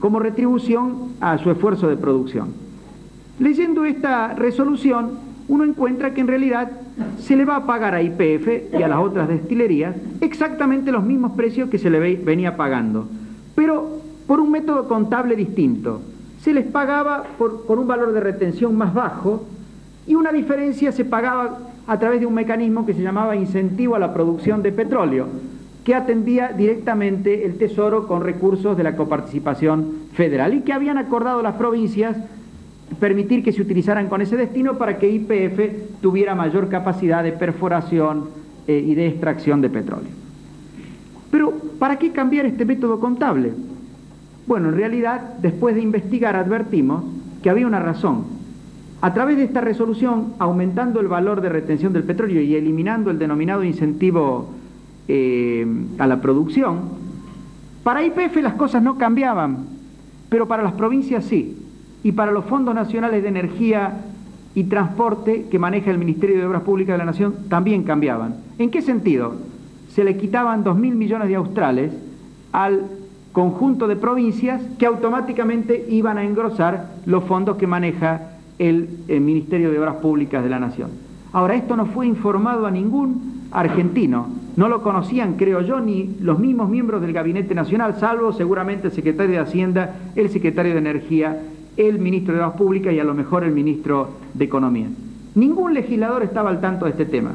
como retribución a su esfuerzo de producción. Leyendo esta resolución, uno encuentra que en realidad se le va a pagar a YPF y a las otras destilerías exactamente los mismos precios que se le venía pagando, pero por un método contable distinto. Se les pagaba por un valor de retención más bajo y una diferencia se pagaba a través de un mecanismo que se llamaba incentivo a la producción de petróleo, que atendía directamente el Tesoro con recursos de la coparticipación federal y que habían acordado las provincias permitir que se utilizaran con ese destino para que YPF tuviera mayor capacidad de perforación y de extracción de petróleo. Pero, ¿para qué cambiar este método contable? Bueno, en realidad, después de investigar, advertimos que había una razón. A través de esta resolución, aumentando el valor de retención del petróleo y eliminando el denominado incentivo a la producción, para YPF las cosas no cambiaban, pero para las provincias sí, y para los fondos nacionales de energía y transporte que maneja el Ministerio de Obras Públicas de la Nación también cambiaban. ¿En qué sentido? Se le quitaban 2.000 millones de australes al conjunto de provincias que automáticamente iban a engrosar los fondos que maneja el Ministerio de Obras Públicas de la Nación. Ahora, esto no fue informado a ningún argentino, no lo conocían, creo yo, ni los mismos miembros del Gabinete Nacional, salvo seguramente el secretario de Hacienda, el secretario de Energía, el ministro de Obras Públicas y a lo mejor el ministro de Economía. Ningún legislador estaba al tanto de este tema.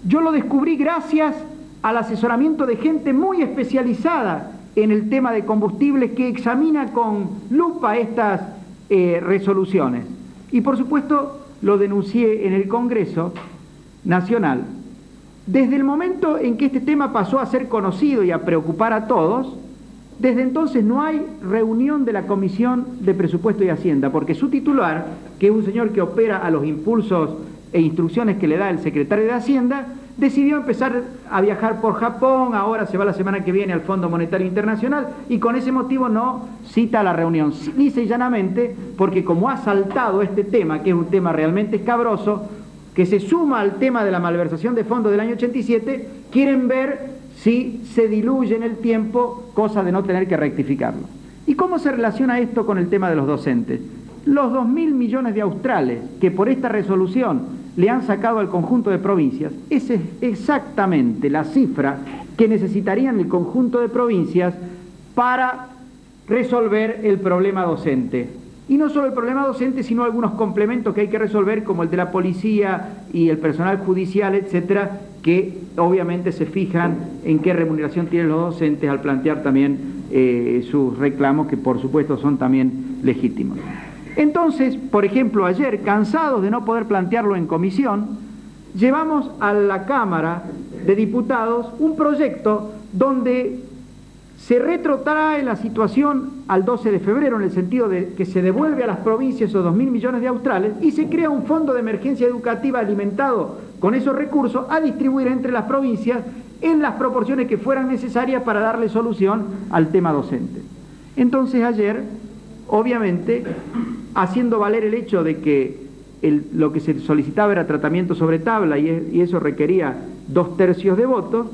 Yo lo descubrí gracias al asesoramiento de gente muy especializada en el tema de combustibles que examina con lupa estas resoluciones. Y por supuesto lo denuncié en el Congreso Nacional. Desde el momento en que este tema pasó a ser conocido y a preocupar a todos, desde entonces no hay reunión de la Comisión de Presupuesto y Hacienda, porque su titular, que es un señor que opera a los impulsos e instrucciones que le da el secretario de Hacienda, decidió empezar a viajar por Japón, ahora se va la semana que viene al Fondo Monetario Internacional y con ese motivo no cita la reunión, lisa y llanamente porque como ha saltado este tema, que es un tema realmente escabroso, que se suma al tema de la malversación de fondos del año 87, quieren ver si se diluye en el tiempo, cosa de no tener que rectificarlo. ¿Y cómo se relaciona esto con el tema de los docentes? Los 2.000 millones de australes que por esta resolución le han sacado al conjunto de provincias, esa es exactamente la cifra que necesitarían el conjunto de provincias para resolver el problema docente. Y no solo el problema docente, sino algunos complementos que hay que resolver, como el de la policía y el personal judicial, etcétera, que obviamente se fijan en qué remuneración tienen los docentes al plantear también sus reclamos, que por supuesto son también legítimos. Entonces, por ejemplo, ayer, cansados de no poder plantearlo en comisión, llevamos a la Cámara de Diputados un proyecto donde se retrotrae la situación al 12 de febrero en el sentido de que se devuelve a las provincias esos 2.000 millones de australes y se crea un fondo de emergencia educativa alimentado con esos recursos a distribuir entre las provincias en las proporciones que fueran necesarias para darle solución al tema docente. Entonces ayer, obviamente, haciendo valer el hecho de que lo que se solicitaba era tratamiento sobre tabla y eso requería 2/3 de votos,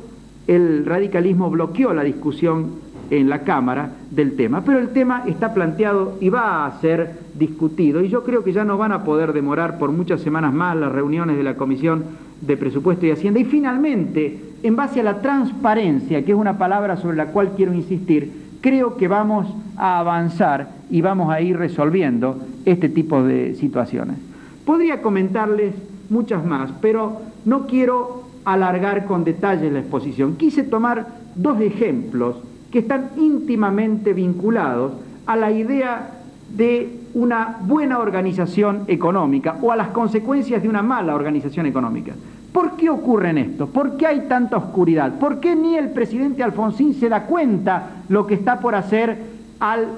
el radicalismo bloqueó la discusión en la Cámara del tema, pero el tema está planteado y va a ser discutido y yo creo que ya no van a poder demorar por muchas semanas más las reuniones de la Comisión de Presupuesto y Hacienda y finalmente, en base a la transparencia, que es una palabra sobre la cual quiero insistir, creo que vamos a avanzar y vamos a ir resolviendo este tipo de situaciones. Podría comentarles muchas más, pero no quiero alargar con detalles la exposición. Quise tomar dos ejemplos que están íntimamente vinculados a la idea de una buena organización económica o a las consecuencias de una mala organización económica. ¿Por qué ocurre esto? ¿Por qué hay tanta oscuridad? ¿Por qué ni el presidente Alfonsín se da cuenta lo que está por hacer al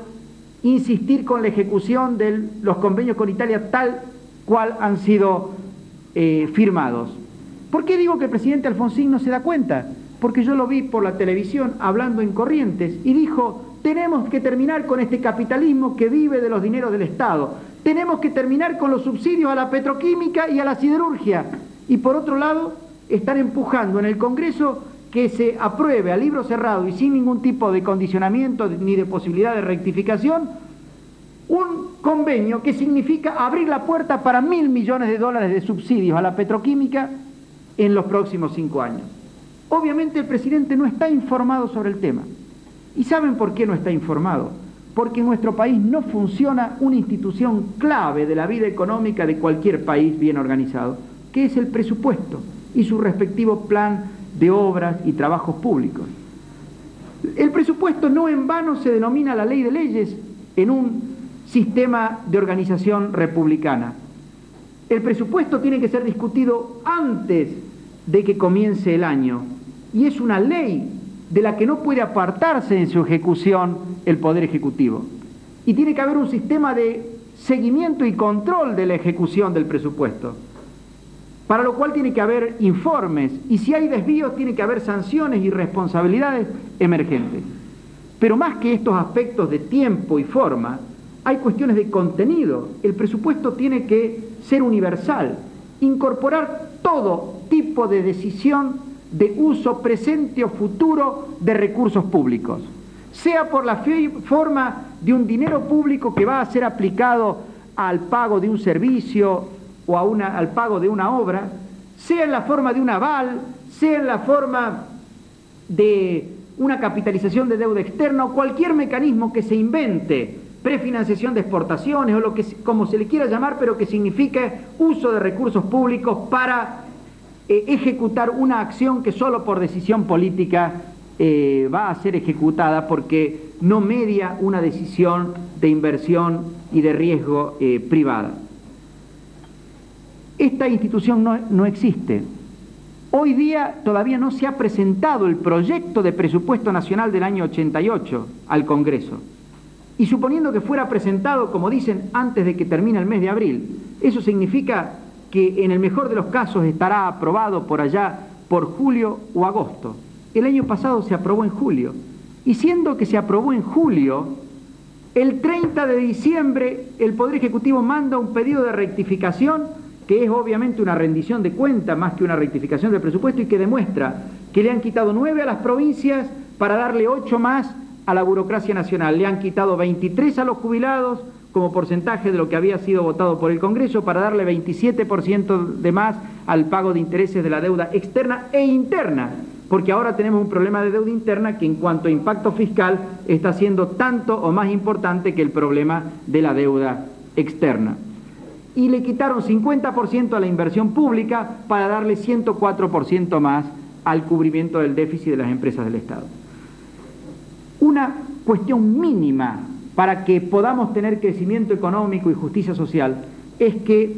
insistir con la ejecución de los convenios con Italia tal cual han sido firmados? ¿Por qué digo que el presidente Alfonsín no se da cuenta? Porque yo lo vi por la televisión hablando en Corrientes y dijo: tenemos que terminar con este capitalismo que vive de los dineros del Estado, tenemos que terminar con los subsidios a la petroquímica y a la siderurgia. Y por otro lado, están empujando en el Congreso que se apruebe a libro cerrado y sin ningún tipo de condicionamiento ni de posibilidad de rectificación un convenio que significa abrir la puerta para $1.000 millones de subsidios a la petroquímica en los próximos 5 años. Obviamente el presidente no está informado sobre el tema. ¿Y saben por qué no está informado? Porque en nuestro país no funciona una institución clave de la vida económica de cualquier país bien organizado, que es el presupuesto y su respectivo plan de obras y trabajos públicos. El presupuesto no en vano se denomina la ley de leyes en un sistema de organización republicana. El presupuesto tiene que ser discutido antes de que comience el año y es una ley de la que no puede apartarse en su ejecución el Poder Ejecutivo. Y tiene que haber un sistema de seguimiento y control de la ejecución del presupuesto, para lo cual tiene que haber informes y si hay desvíos tiene que haber sanciones y responsabilidades emergentes. Pero más que estos aspectos de tiempo y forma, hay cuestiones de contenido. El presupuesto tiene que ser universal, incorporar todo tipo de decisión de uso presente o futuro de recursos públicos, sea por la forma de un dinero público que va a ser aplicado al pago de un servicio o al pago de una obra, sea en la forma de un aval, sea en la forma de una capitalización de deuda externa o cualquier mecanismo que se invente, prefinanciación de exportaciones o lo que como se le quiera llamar, pero que signifique uso de recursos públicos para ejecutar una acción que solo por decisión política va a ser ejecutada porque no media una decisión de inversión y de riesgo privada. Esta institución no existe. Hoy día todavía no se ha presentado el proyecto de presupuesto nacional del año 88 al Congreso. Y suponiendo que fuera presentado, como dicen, antes de que termine el mes de abril, eso significa que en el mejor de los casos estará aprobado por allá por julio o agosto. El año pasado se aprobó en julio. Y siendo que se aprobó en julio, el 30 de diciembre el Poder Ejecutivo manda un pedido de rectificación que es obviamente una rendición de cuenta más que una rectificación del presupuesto y que demuestra que le han quitado 9 a las provincias para darle 8 más a la burocracia nacional. Le han quitado 23 a los jubilados como porcentaje de lo que había sido votado por el Congreso para darle 27% de más al pago de intereses de la deuda externa e interna, porque ahora tenemos un problema de deuda interna que en cuanto a impacto fiscal está siendo tanto o más importante que el problema de la deuda externa. Y le quitaron 50% a la inversión pública para darle 104% más al cubrimiento del déficit de las empresas del Estado. Una cuestión mínima para que podamos tener crecimiento económico y justicia social es que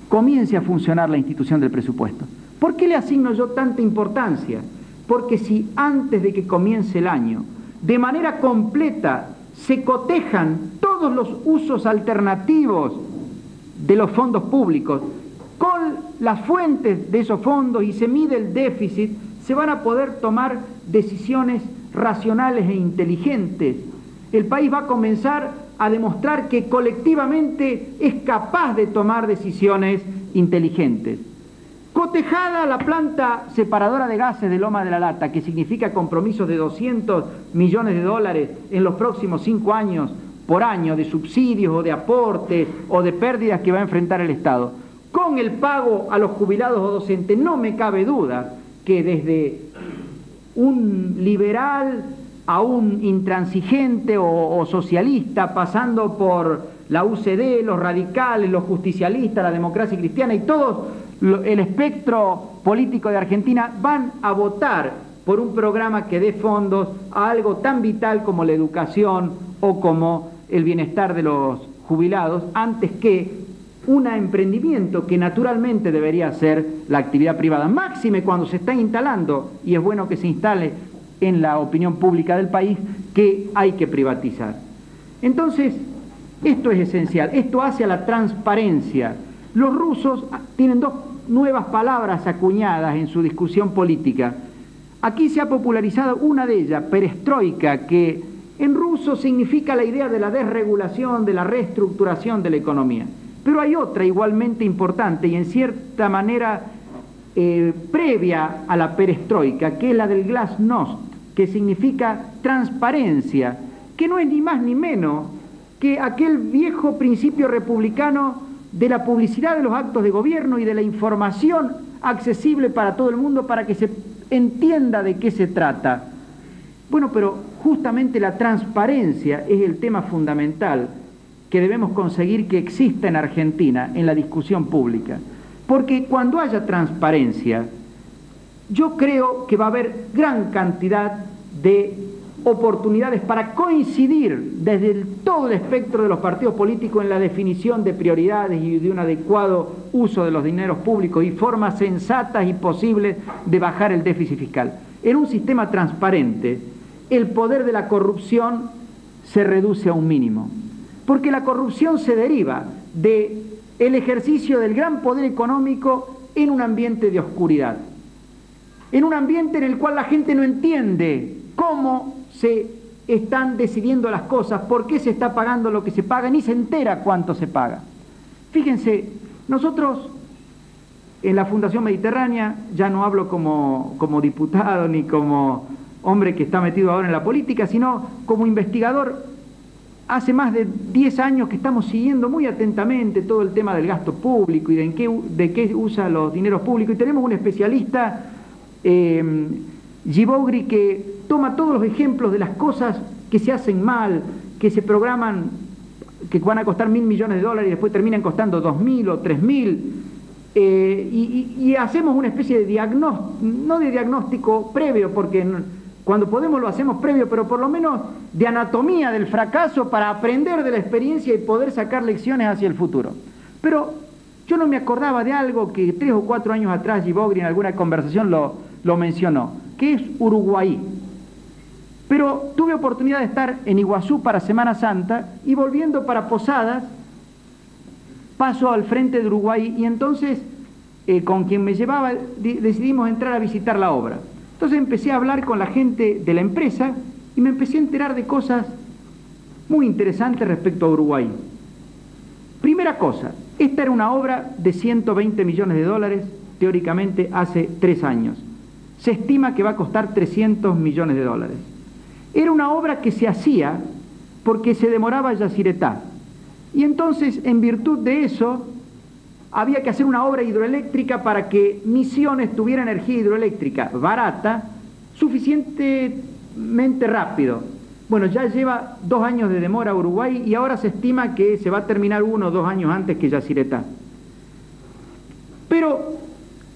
comience a funcionar la institución del presupuesto. ¿Por qué le asigno yo tanta importancia? Porque si antes de que comience el año, de manera completa, se cotejan todos los usos alternativos de los fondos públicos con las fuentes de esos fondos y se mide el déficit, se van a poder tomar decisiones racionales e inteligentes. El país va a comenzar a demostrar que colectivamente es capaz de tomar decisiones inteligentes. Cotejada la planta separadora de gases de Loma de la Lata, que significa compromisos de $200 millones en los próximos 5 años por año de subsidios o de aportes o de pérdidas que va a enfrentar el Estado, con el pago a los jubilados o docentes, no me cabe duda que desde un liberal a un intransigente o socialista, pasando por la UCD, los radicales, los justicialistas, la democracia cristiana y todo el espectro político de Argentina van a votar por un programa que dé fondos a algo tan vital como la educación o como el bienestar de los jubilados, antes que un emprendimiento que naturalmente debería ser la actividad privada, máxime cuando se está instalando, y es bueno que se instale en la opinión pública del país, que hay que privatizar. Entonces, esto es esencial, esto hace a la transparencia. Los rusos tienen 2 nuevas palabras acuñadas en su discusión política. Aquí se ha popularizado una de ellas, perestroika, que en ruso significa la idea de la desregulación, de la reestructuración de la economía. Pero hay otra igualmente importante y en cierta manera previa a la perestroika, que es la del glasnost, que significa transparencia, que no es ni más ni menos que aquel viejo principio republicano de la publicidad de los actos de gobierno y de la información accesible para todo el mundo para que se entienda de qué se trata. Bueno, pero justamente la transparencia es el tema fundamental que debemos conseguir que exista en Argentina en la discusión pública. Porque cuando haya transparencia, yo creo que va a haber gran cantidad de oportunidades para coincidir desde todo el espectro de los partidos políticos en la definición de prioridades y de un adecuado uso de los dineros públicos y formas sensatas y posibles de bajar el déficit fiscal. En un sistema transparente, el poder de la corrupción se reduce a un mínimo, porque la corrupción se deriva del ejercicio del gran poder económico en un ambiente de oscuridad, en un ambiente en el cual la gente no entiende cómo se están decidiendo las cosas, por qué se está pagando lo que se paga, ni se entera cuánto se paga. Fíjense, nosotros en la Fundación Mediterránea, ya no hablo como diputado ni como hombre que está metido ahora en la política, sino como investigador, hace más de 10 años que estamos siguiendo muy atentamente todo el tema del gasto público y de qué usa los dineros públicos, y tenemos un especialista, Gibogri, que toma todos los ejemplos de las cosas que se hacen mal, que se programan, que van a costar $1.000 millones y después terminan costando 2.000 o 3.000, y hacemos una especie de diagnóstico, no de diagnóstico previo, porque cuando podemos lo hacemos previo, pero por lo menos de anatomía del fracaso para aprender de la experiencia y poder sacar lecciones hacia el futuro. Pero yo no me acordaba de algo que 3 o 4 años atrás Gibogri en alguna conversación lo mencionó, que es Uruguay. Pero tuve oportunidad de estar en Iguazú para Semana Santa y volviendo para Posadas, paso al frente de Uruguay y entonces con quien me llevaba decidimos entrar a visitar la obra. Entonces empecé a hablar con la gente de la empresa y me empecé a enterar de cosas muy interesantes respecto a Uruguay. Primera cosa, esta era una obra de $120 millones, teóricamente hace 3 años. Se estima que va a costar $300 millones. Era una obra que se hacía porque se demoraba Yacyretá. Y entonces, en virtud de eso, había que hacer una obra hidroeléctrica para que Misiones tuviera energía hidroeléctrica barata, suficientemente rápido. Bueno, ya lleva 2 años de demora Uruguay y ahora se estima que se va a terminar 1 o 2 años antes que Yacyretá. Pero,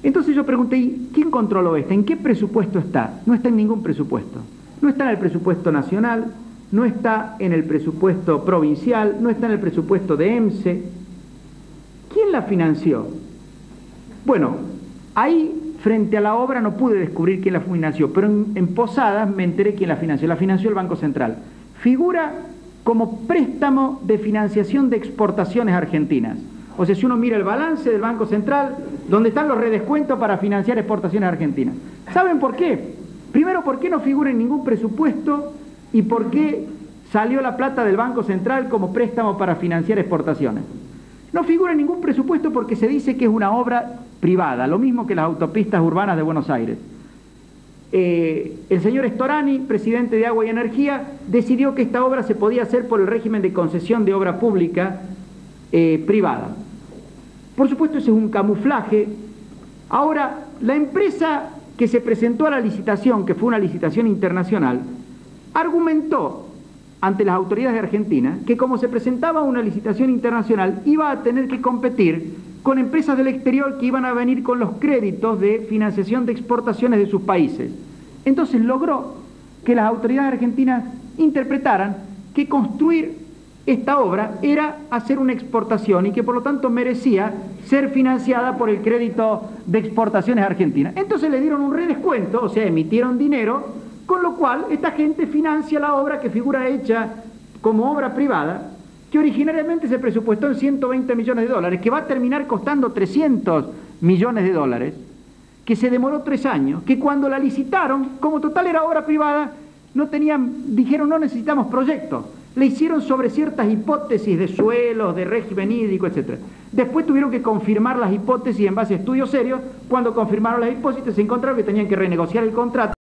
entonces yo pregunté, ¿quién controló esto? ¿En qué presupuesto está? No está en ningún presupuesto. No está en el presupuesto nacional, no está en el presupuesto provincial, no está en el presupuesto de EMSE. ¿Quién la financió? Bueno, ahí frente a la obra no pude descubrir quién la financió, pero en Posadas me enteré quién la financió. La financió el Banco Central. Figura como préstamo de financiación de exportaciones argentinas. O sea, si uno mira el balance del Banco Central, donde están los redescuentos para financiar exportaciones argentinas. ¿Saben por qué? Primero, ¿por qué no figura en ningún presupuesto y por qué salió la plata del Banco Central como préstamo para financiar exportaciones? No figura en ningún presupuesto porque se dice que es una obra privada, lo mismo que las autopistas urbanas de Buenos Aires. El señor Storani, presidente de Agua y Energía, decidió que esta obra se podía hacer por el régimen de concesión de obra pública privada. Por supuesto, ese es un camuflaje. Ahora, la empresa que se presentó a la licitación, que fue una licitación internacional, argumentó ante las autoridades de Argentina que como se presentaba una licitación internacional iba a tener que competir con empresas del exterior que iban a venir con los créditos de financiación de exportaciones de sus países. Entonces logró que las autoridades argentinas interpretaran que construir esta obra era hacer una exportación y que por lo tanto merecía ser financiada por el crédito de exportaciones argentinas. Entonces le dieron un redescuento, o sea, emitieron dinero, con lo cual esta gente financia la obra que figura hecha como obra privada, que originariamente se presupuestó en $120 millones, que va a terminar costando $300 millones, que se demoró 3 años, que cuando la licitaron, como total era obra privada, dijeron no necesitamos proyectos. le hicieron sobre ciertas hipótesis de suelos, de régimen hídrico, etc. Después tuvieron que confirmar las hipótesis en base a estudios serios. Cuando confirmaron las hipótesis se encontraron que tenían que renegociar el contrato.